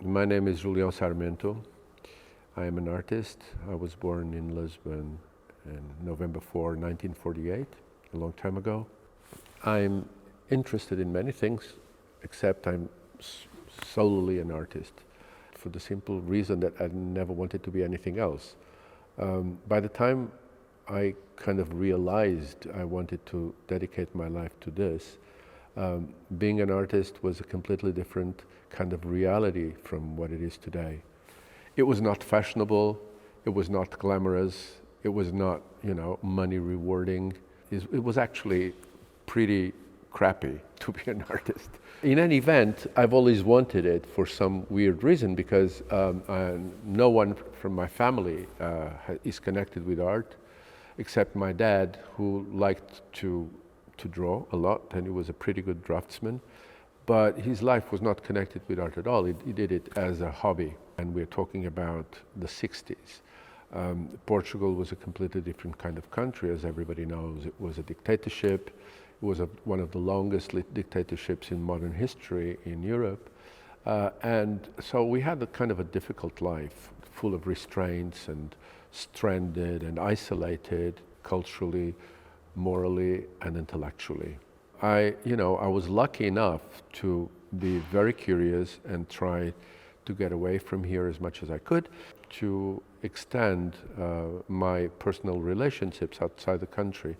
My name is Julião Sarmento. I am an artist. I was born in Lisbon on November 4, 1948, a long time ago. I'm interested in many things, except I'm solely an artist, for the simple reason that I never wanted to be anything else. By the time I kind of realized I wanted to dedicate my life to this, being an artist was a completely different kind of reality from what it is today. It was not fashionable, it was not glamorous, it was not, money rewarding. It was actually pretty crappy to be an artist. In any event, I've always wanted it for some weird reason, because no one from my family is connected with art, except my dad, who liked to draw a lot, and he was a pretty good draftsman. But his life was not connected with art at all. He did it as a hobby, and we're talking about the 60s. Portugal was a completely different kind of country, as everybody knows. It was a dictatorship. It was one of the longest dictatorships in modern history in Europe. And so we had a kind of a difficult life, full of restraints and stranded and isolated culturally, morally and intellectually. I was lucky enough to be very curious and try to get away from here as much as I could, to extend my personal relationships outside the country.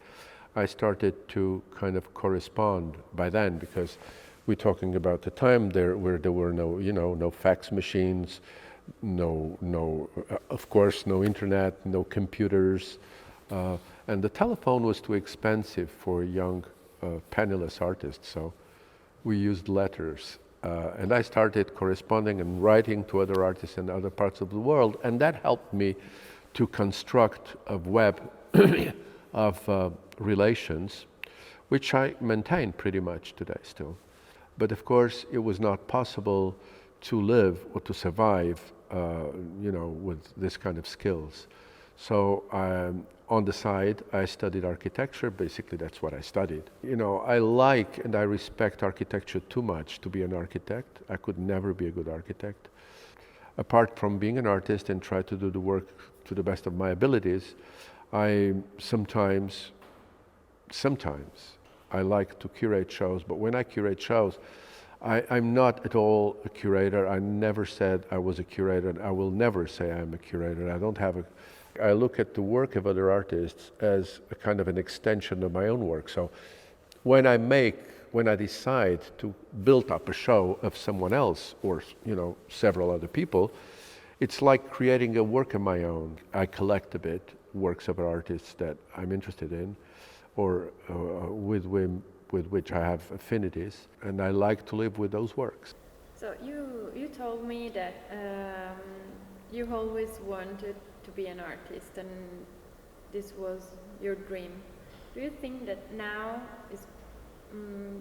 I started to kind of correspond by then, because we're talking about the time where there were no fax machines, of course, no internet, no computers, and the telephone was too expensive for young, penniless artists. So we used letters, and I started corresponding and writing to other artists in other parts of the world, and that helped me to construct a web of relations, which I maintain pretty much today still. But of course, it was not possible to live or to survive, with this kind of skills. So on the side, I studied architecture. Basically, that's what I studied. I like and I respect architecture too much to be an architect. I could never be a good architect. Apart from being an artist and try to do the work to the best of my abilities, I sometimes I like to curate shows, but when I curate shows, I'm not at all a curator. I never said I was a curator, and I will never say I'm a curator. I look at the work of other artists as a kind of an extension of my own work. So when I decide to build up a show of someone else or, several other people, it's like creating a work of my own. I collect a bit works of artists that I'm interested in, or with which I have affinities, and I like to live with those works. So you told me that you always wanted to be an artist, and this was your dream. Do you think that now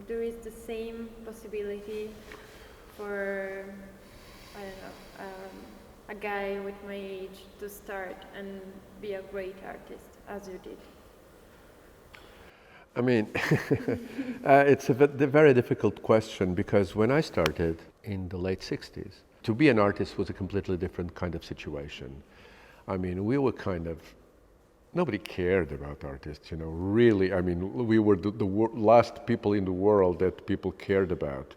there is the same possibility for, a guy with my age to start and be a great artist as you did? I mean, it's a very difficult question, because when I started in the late 60s, to be an artist was a completely different kind of situation. I mean, we were nobody cared about artists, really. I mean, we were the last people in the world that people cared about.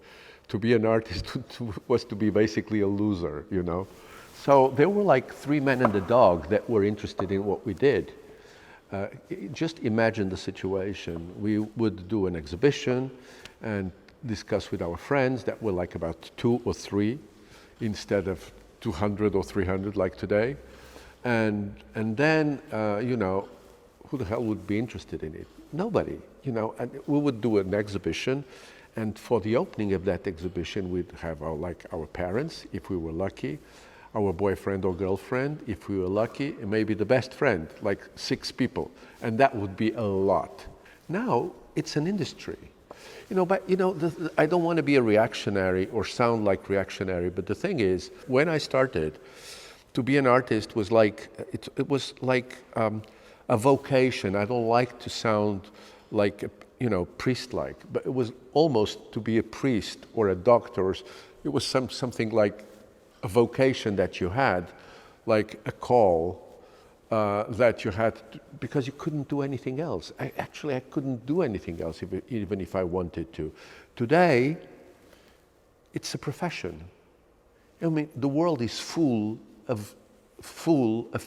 To be an artist was to be basically a loser, So there were like three men and a dog that were interested in what we did. Just imagine the situation. We would do an exhibition and discuss with our friends that were like about 2 or 3 instead of 200 or 300 like today. And then, who the hell would be interested in it? Nobody, and we would do an exhibition, and for the opening of that exhibition, we'd have our parents, if we were lucky, our boyfriend or girlfriend, if we were lucky, and maybe the best friend, like 6 people, and that would be a lot. Now, it's an industry. I don't want to be a reactionary or sound like reactionary, but the thing is, when I started, to be an artist was like, it was like a vocation. I don't like to sound like, priest-like, but it was almost to be a priest or a doctor. It was something like a vocation that you had, like a call that you had, because you couldn't do anything else. I couldn't do anything else, even if I wanted to. Today, it's a profession. I mean, the world is full of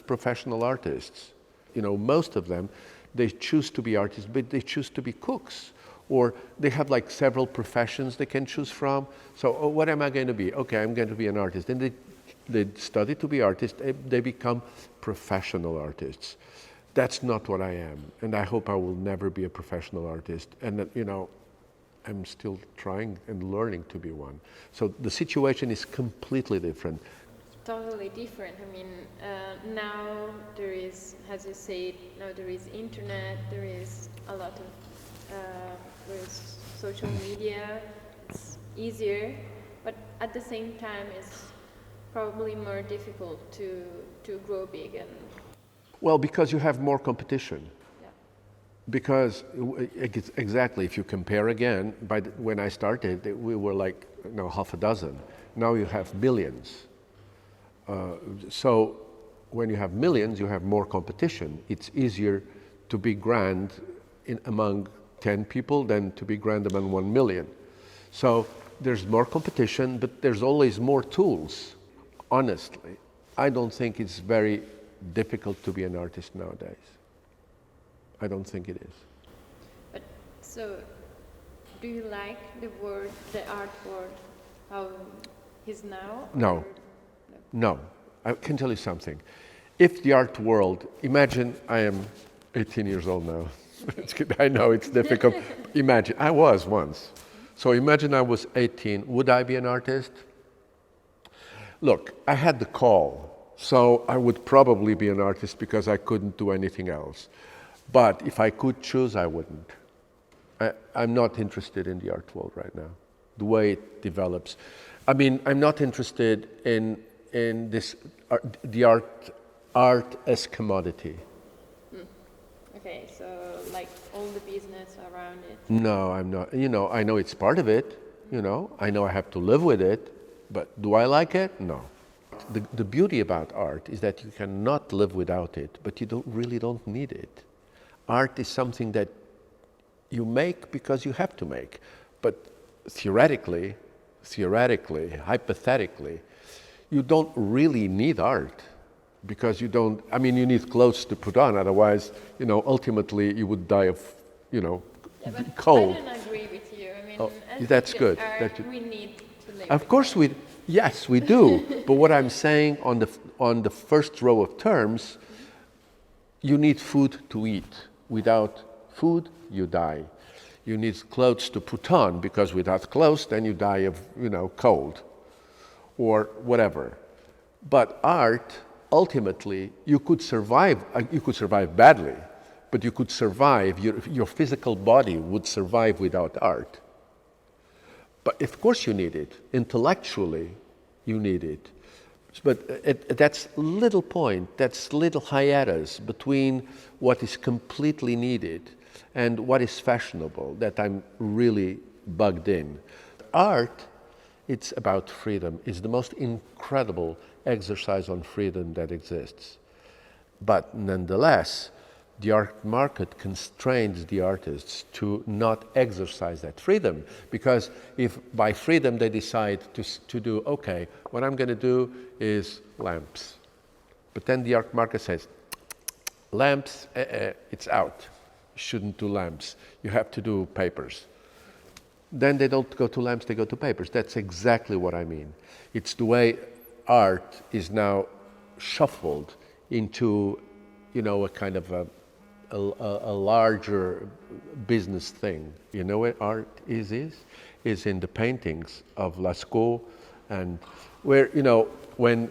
professional artists. You know, most of them, they choose to be artists, but they choose to be cooks, or they have like several professions they can choose from. So, what am I going to be? Okay, I'm going to be an artist. And they study to be artists, they become professional artists. That's not what I am, and I hope I will never be a professional artist. And you know, I'm still trying and learning to be one. So the situation is completely different. Totally different. I mean, now there is, as you said, now there is internet, there is a lot of there's social media. It's easier, but at the same time, it's probably more difficult to grow big. And well, because you have more competition. yeah. Because exactly, if you compare again, when I started, we were like half a dozen. Now you have millions. So when you have millions, you have more competition. It's easier to be grand among 10 people than to be grand among 1 million. So there's more competition, but there's always more tools. Honestly, I don't think it's very difficult to be an artist nowadays. I don't think it is. But so, do you like the art world, how is now? No. No. I can tell you something. If the art world, imagine I am 18 years old now. I know it's difficult. Imagine, I was once. So imagine I was 18. Would I be an artist? Look, I had the call. So I would probably be an artist because I couldn't do anything else. But if I could choose, I wouldn't. I'm not interested in the art world right now, the way it develops. I mean, I'm not interested in this the art as commodity. Okay, so like all the business around it. No, I'm not. You know, I know it's part of it. You know, I know I have to live with it. But do I like it? No. The beauty about art is that you cannot live without it, but you really don't need it. Art is something that you make because you have to make. But theoretically, hypothetically, you don't really need art because you don't, I mean, you need clothes to put on, otherwise, you know, ultimately you would die of, you know, cold. I don't agree with you. I mean, that's good. We need to live. Of course yes, we do. But what I'm saying on the first row of terms, you need food to eat. Without food, you die. You need clothes to put on, because without clothes, then you die of, you know, cold or whatever. But art, ultimately, you could survive badly, but you could survive, your physical body would survive without art. But of course you need it. Intellectually, you need it. But that's little point, that's little hiatus between what is completely needed and what is fashionable that I'm really bugged in. Art, it's about freedom. It's the most incredible exercise on freedom that exists. But nonetheless, the art market constrains the artists to not exercise that freedom, because if by freedom they decide to do, okay, what I'm going to do is lamps. But then the art market says, lamps, it's out. You shouldn't do lamps. You have to do papers. Then they don't go to lamps, they go to papers. That's exactly what I mean. It's the way art is now shuffled into, you know, a kind of a larger business thing. You know what art is in the paintings of Lascaux, and where, you know, when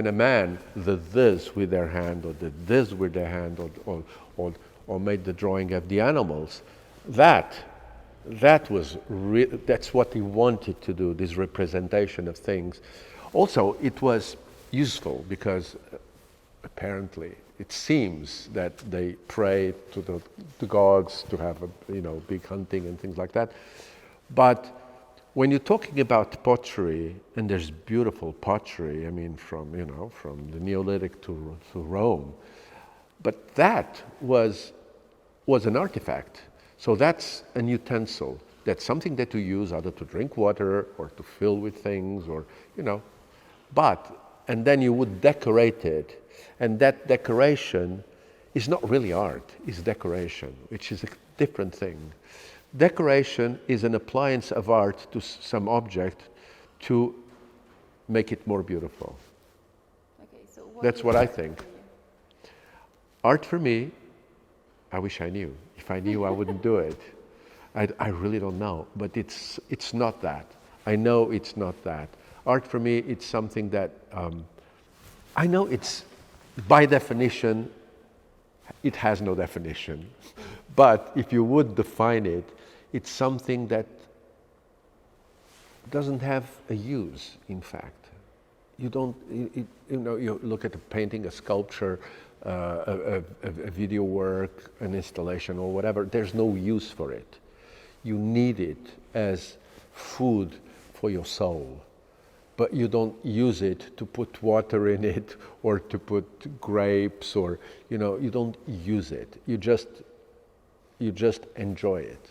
a man did this with their hand, or did this with their hand, or made the drawing of the animals, that's what he wanted to do, this representation of things. Also, it was useful because apparently it seems that they pray to the gods to have big hunting and things like that. But when you're talking about pottery, and there's beautiful pottery, I mean, from, you know, from the Neolithic to Rome, but that was an artifact. So that's an utensil. That's something that you use either to drink water or to fill with things, or, you know. And then you would decorate it. And that decoration is not really art, it's decoration, which is a different thing. Decoration is an appliance of art to some object to make it more beautiful. Okay, so That's what I think. Art for me, I wish I knew. If I knew, I wouldn't do it. I really don't know, but it's not that. I know it's not that. Art for me, it's something that, I know it's, by definition, it has no definition. But if you would define it, it's something that doesn't have a use, in fact. You don't, you know, you look at a painting, a sculpture, a video work, an installation or whatever, there's no use for it. You need it as food for your soul, but you don't use it to put water in it or to put grapes, or, you know, you don't use it. You just enjoy it.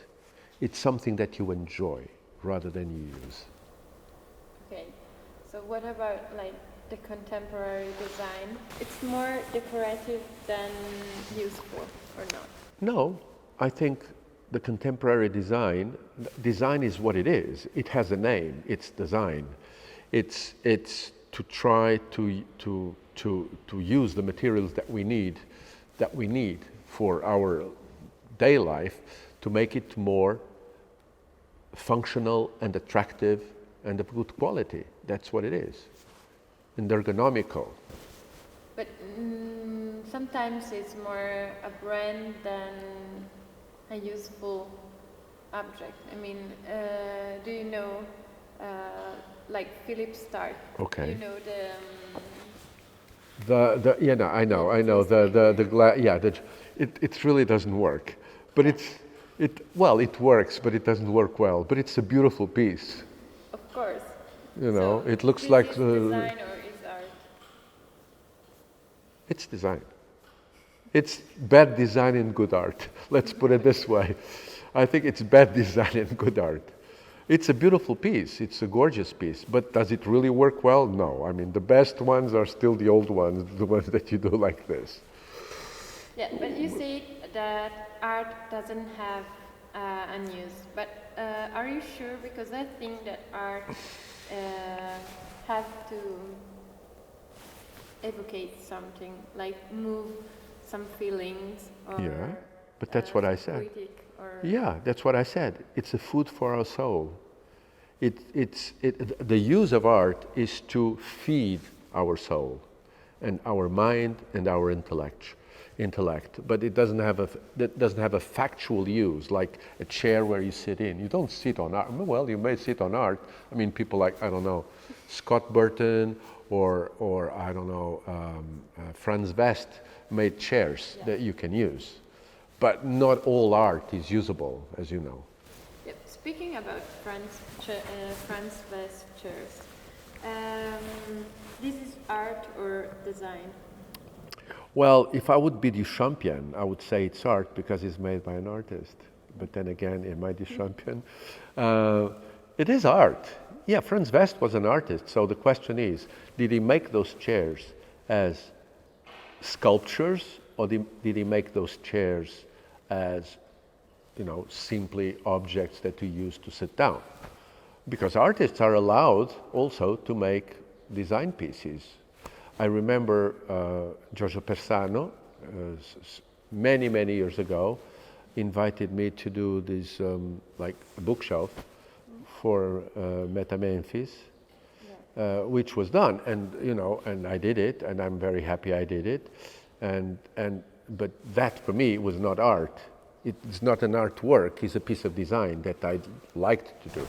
It's something that you enjoy rather than you use. Okay, so what about like the contemporary design? It's more decorative than useful, or not? No, I think the contemporary design is what it is. It has a name. It's design. It's to try to use the materials that we need for our day life, to make it more functional and attractive and of good quality. That's what it is. And ergonomical. But sometimes it's more a brand than a useful object. I mean, do you know, like Philip Stark? Okay. You know I know it really doesn't work, but it works, but it doesn't work well. But it's a beautiful piece. Of course. You know, So it looks this like is design or is art? It's design. It's bad design and good art. Let's put it this way. I think it's bad design and good art. It's a beautiful piece. It's a gorgeous piece. But does it really work well? No. I mean, the best ones are still the old ones, the ones that you do like this. Yeah, but you say that art doesn't have an use. But are you sure? Because I think that art has to evocate something, like move some feelings, or Yeah, but that's what I said. Yeah, that's what I said. It's a food for our soul. The use of art is to feed our soul and our mind and our intellect. But it doesn't have a factual use, like a chair where you sit in. You don't sit on art. Well, you may sit on art. I mean, people like, I don't know, Scott Burton or I don't know, Franz West made chairs that you can use. But not all art is usable, as you know. Yep. Speaking about Franz West chairs, this is art or design? Well, if I would be the champion, I would say it's art because it's made by an artist. But then again, am I the champion? It is art. Yeah, Franz West was an artist. So the question is, did he make those chairs as sculptures, or did he make those chairs as, you know, simply objects that you use to sit down? Because artists are allowed also to make design pieces. I remember Giorgio Persano, many years ago, invited me to do this like a bookshelf for Meta Memphis, which was done, and you know, and I did it, and I'm very happy I did it, but that for me was not art. It's not an artwork. It's a piece of design that I liked to do.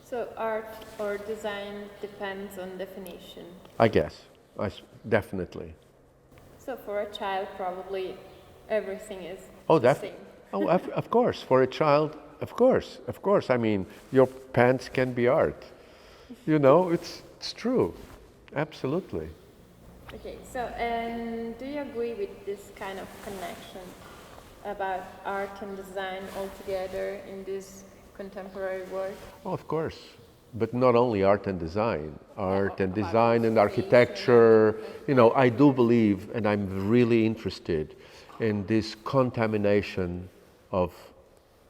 So art or design depends on definition. I guess. Definitely. So for a child, probably everything is Oh, the same. of course. For a child, of course. I mean, your pants can be art. You know, it's true. Absolutely. Okay, so and do you agree with this kind of connection about art and design altogether in this contemporary world? Oh, of course. But not only art and design, art and design and space architecture. You know, I do believe, and I'm really interested in this contamination of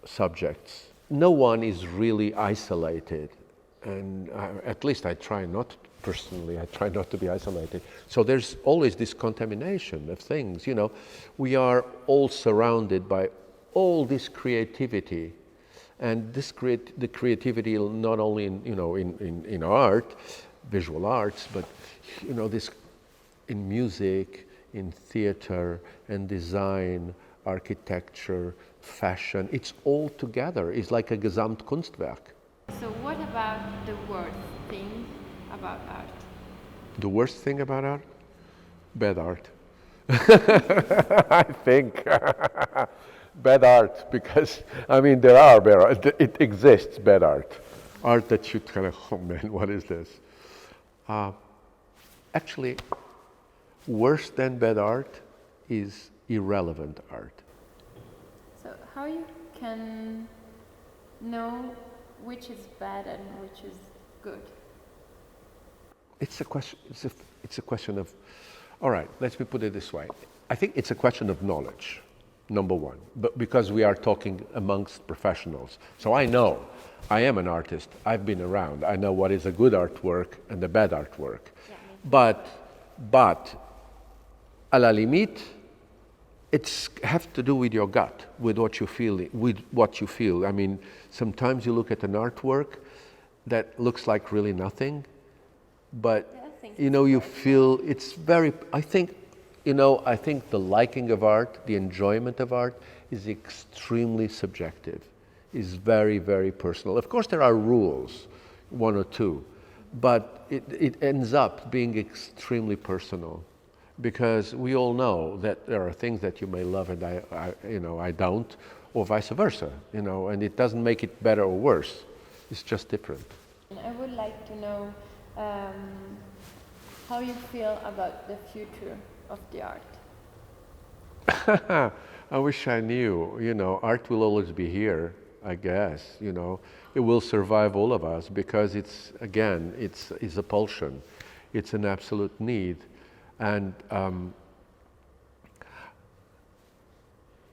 subjects. No one is really isolated, and at least I try not, personally, I try not to be isolated. So there's always this contamination of things, you know. We are all surrounded by all this creativity, and this the creativity not only in art, visual arts, but you know, this in music, in theater and design, architecture, fashion. It's all together. It's like a Gesamtkunstwerk. So what about the worst thing about art? The worst thing about art? Bad art. I think. Bad art, because, I mean, there are bad art. It exists, bad art. Art that you kind of, oh man, what is this? Actually, worse than bad art is irrelevant art. So how you can know which is bad and which is good? It's a question. It's a question of. All right. Let me put it this way. I think it's a question of knowledge, number one. But because we are talking amongst professionals, so I know. I am an artist. I've been around. I know what is a good artwork and a bad artwork. Yeah. But, à la limite, it's have to do with your gut, with what you feel. I mean, sometimes you look at an artwork that looks like really nothing, but you know, you feel it's very. I think the liking of art, the enjoyment of art, is extremely subjective. Is very, very personal. Of course, there are rules, one or two, but it ends up being extremely personal, because we all know that there are things that you may love and I don't, or vice versa, you know, and it doesn't make it better or worse. It's just different. I would like to know how you feel about the future of the art. I wish I knew. You know, art will always be here, I guess. You know, it will survive all of us, because it's a pulsion. It's an absolute need. And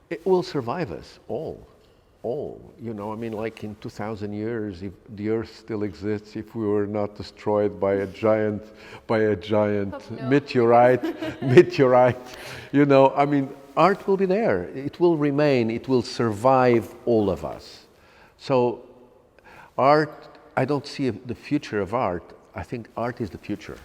it will survive us all, you know. I mean, like in 2,000 years, if the Earth still exists, if we were not destroyed by a giant meteorite, you know. I mean, art will be there. It will remain. It will survive all of us. So, art. I don't see the future of art. I think art is the future.